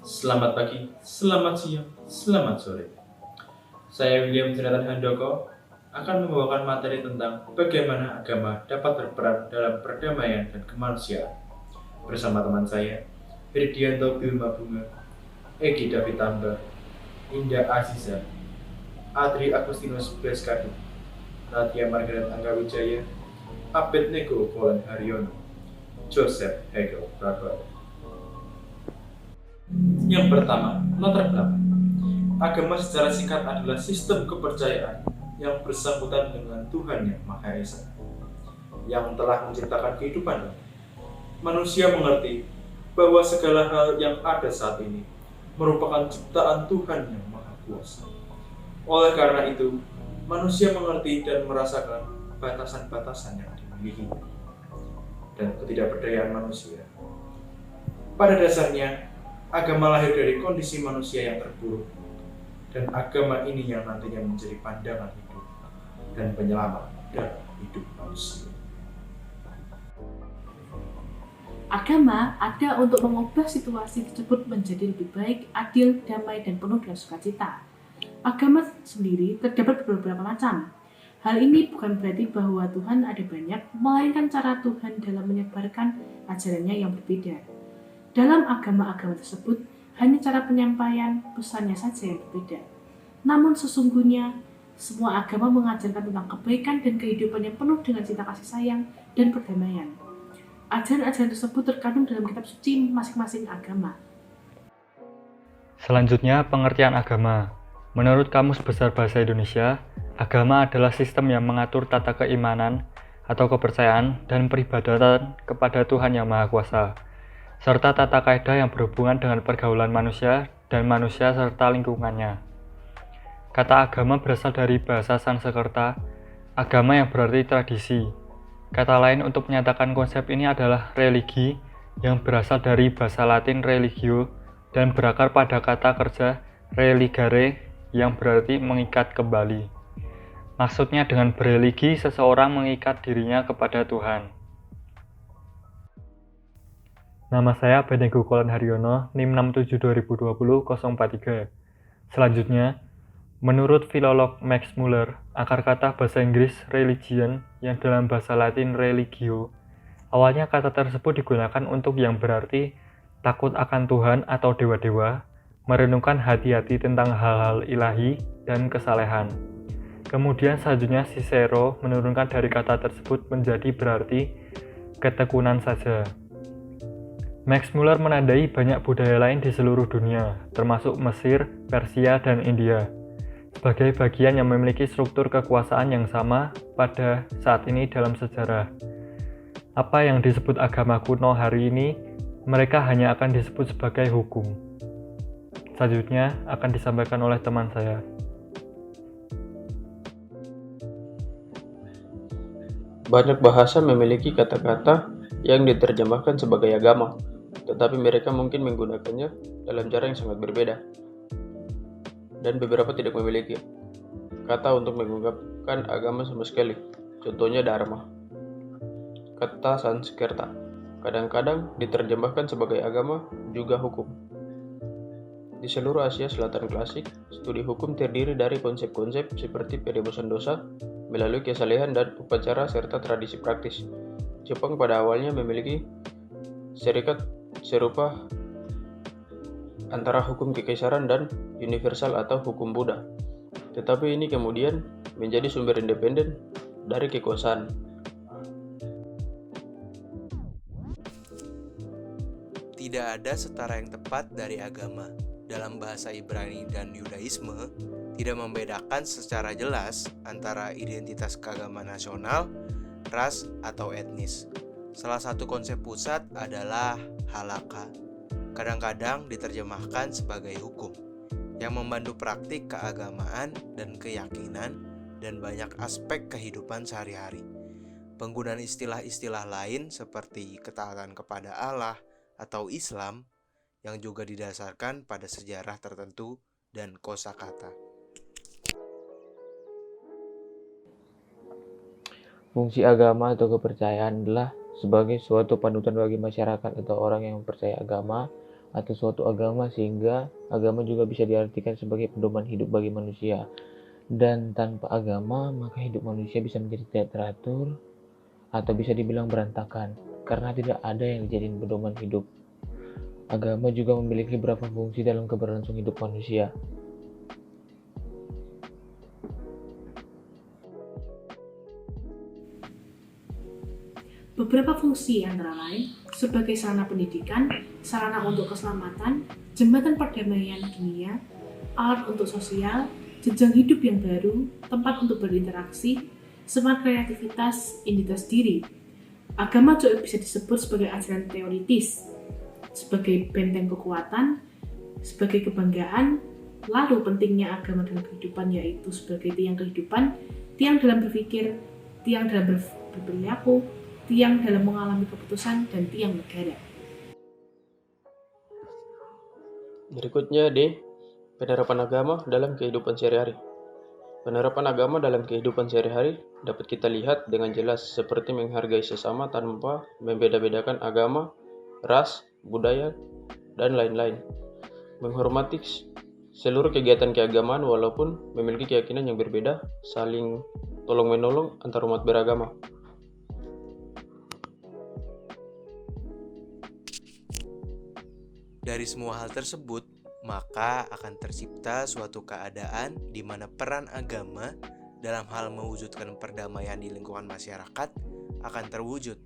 Selamat pagi, selamat siang, selamat sore. Saya William Jonathan Handoko akan membawakan materi tentang bagaimana agama dapat berperan dalam perdamaian dan kemanusiaan bersama teman saya, Heridianto Bilma Bunga, Egi David Tambar, Indah Aziza, Adri Agustinus Beskadu, Nadia Margaret Anggawijaya, Abednego Polan Haryono, Joseph Hegel Prabowo. Yang pertama, latar belakang. Agama secara singkat adalah sistem kepercayaan yang bersangkutan dengan Tuhan yang Maha Esa, yang telah menciptakan kehidupan. Manusia mengerti bahwa segala hal yang ada saat ini merupakan ciptaan Tuhan yang Maha Kuasa. Oleh karena itu, manusia mengerti dan merasakan batasan-batasan yang dimiliki dan ketidakberdayaan manusia. Pada dasarnya, agama lahir dari kondisi manusia yang terpuruk, dan agama ini yang nantinya menjadi pandangan hidup dan penyelamat dalam hidup manusia. Agama ada untuk mengubah situasi tersebut menjadi lebih baik, adil, damai, dan penuh dengan sukacita. Agama sendiri terdapat beberapa macam. Hal ini bukan berarti bahwa Tuhan ada banyak, melainkan cara Tuhan dalam menyebarkan ajarannya yang berbeda. Dalam agama-agama tersebut, hanya cara penyampaian pesannya saja yang berbeda. Namun sesungguhnya, semua agama mengajarkan tentang kebaikan dan kehidupan yang penuh dengan cinta kasih sayang dan perdamaian. Ajaran-ajaran tersebut terkandung dalam kitab suci masing-masing agama. Selanjutnya, pengertian agama. Menurut Kamus Besar Bahasa Indonesia, agama adalah sistem yang mengatur tata keimanan atau kepercayaan dan peribadatan kepada Tuhan Yang Maha Kuasa, serta tata kaidah yang berhubungan dengan pergaulan manusia dan manusia serta lingkungannya. Kata agama berasal dari bahasa Sanskerta, agama yang berarti tradisi. Kata lain untuk menyatakan konsep ini adalah religi, yang berasal dari bahasa Latin religio dan berakar pada kata kerja religare yang berarti mengikat kembali. Maksudnya dengan bereligi, seseorang mengikat dirinya kepada Tuhan. Nama saya Abednego Polan Haryono, NIM 672020-043. Selanjutnya, menurut filolog Max Muller, akar kata bahasa Inggris religion yang dalam bahasa Latin religio, awalnya kata tersebut digunakan untuk yang berarti takut akan Tuhan atau dewa-dewa, merenungkan hati-hati tentang hal-hal ilahi dan kesalehan. Kemudian selanjutnya Cicero menurunkan dari kata tersebut menjadi berarti ketekunan saja. Max Muller menandai banyak budaya lain di seluruh dunia, termasuk Mesir, Persia, dan India, sebagai bagian yang memiliki struktur kekuasaan yang sama pada saat ini dalam sejarah. Apa yang disebut agama kuno hari ini, mereka hanya akan disebut sebagai hukum. Selanjutnya akan disampaikan oleh teman saya. Banyak bahasa memiliki kata-kata yang diterjemahkan sebagai agama, tetapi mereka mungkin menggunakannya dalam cara yang sangat berbeda. Dan beberapa tidak memiliki kata untuk mengungkapkan agama sama sekali. Contohnya dharma. Kata Sanskerta kadang-kadang diterjemahkan sebagai agama juga hukum. Di seluruh Asia Selatan klasik, studi hukum terdiri dari konsep-konsep seperti penebusan dosa melalui kesalehan dan upacara serta tradisi praktis. Jepang pada awalnya memiliki serikat serupa antara hukum kekaisaran dan universal atau hukum Buddha. Tetapi ini kemudian menjadi sumber independen dari kekuasaan. Tidak ada setara yang tepat dari agama. Dalam bahasa Ibrani dan Yudaisme, tidak membedakan secara jelas antara identitas keagamaan nasional, ras, atau etnis. Salah satu konsep pusat adalah halakha. Kadang-kadang diterjemahkan sebagai hukum, yang membantu praktik keagamaan dan keyakinan dan banyak aspek kehidupan sehari-hari. Penggunaan istilah-istilah lain seperti ketaatan kepada Allah atau Islam yang juga didasarkan pada sejarah tertentu dan kosakata. Fungsi agama atau kepercayaan adalah sebagai suatu panutan bagi masyarakat atau orang yang percaya agama atau suatu agama, sehingga agama juga bisa diartikan sebagai pedoman hidup bagi manusia. Dan tanpa agama, maka hidup manusia bisa menjadi tidak teratur atau bisa dibilang berantakan, karena tidak ada yang dijadiin pedoman hidup. Agama juga memiliki beberapa fungsi dalam keberlangsungan hidup manusia. Beberapa fungsi antara lain sebagai sarana pendidikan, sarana untuk keselamatan, jembatan perdamaian dunia, alat untuk sosial, jenjang hidup yang baru, tempat untuk berinteraksi, semangat kreativitas, identitas diri. Agama juga bisa disebut sebagai ajaran teoritis, sebagai benteng kekuatan, sebagai kebanggaan. Lalu pentingnya agama dalam kehidupan yaitu sebagai tiang kehidupan, tiang dalam berpikir, tiang dalam berperilaku, tiang dalam mengalami keputusan, dan tiang negara. Berikutnya D. Penerapan agama dalam kehidupan sehari-hari. Penerapan agama dalam kehidupan sehari-hari dapat kita lihat dengan jelas seperti menghargai sesama tanpa membeda-bedakan agama, ras, budaya, dan lain-lain. Menghormati seluruh kegiatan keagamaan walaupun memiliki keyakinan yang berbeda, saling tolong-menolong antar umat beragama. Dari semua hal tersebut, maka akan tercipta suatu keadaan di mana peran agama dalam hal mewujudkan perdamaian di lingkungan masyarakat akan terwujud,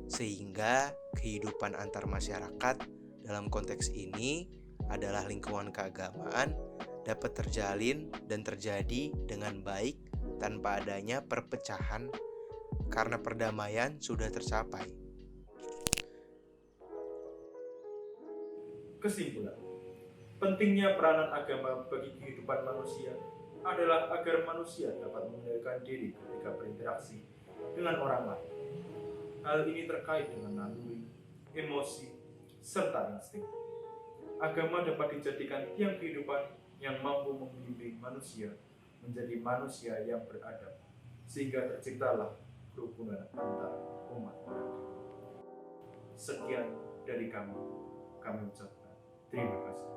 sehingga kehidupan antar masyarakat dalam konteks ini adalah lingkungan keagamaan dapat terjalin dan terjadi dengan baik tanpa adanya perpecahan karena perdamaian sudah tercapai. Kesimpulan, pentingnya peranan agama bagi kehidupan manusia adalah agar manusia dapat mengendalikan diri ketika berinteraksi dengan orang lain. Hal ini terkait dengan naluri, emosi, serta insting. Agama dapat dijadikan tiang kehidupan yang mampu membimbing manusia menjadi manusia yang beradab, sehingga terciptalah kerukunan antar umat beragama. Sekian dari kami ucapkan terima kasih.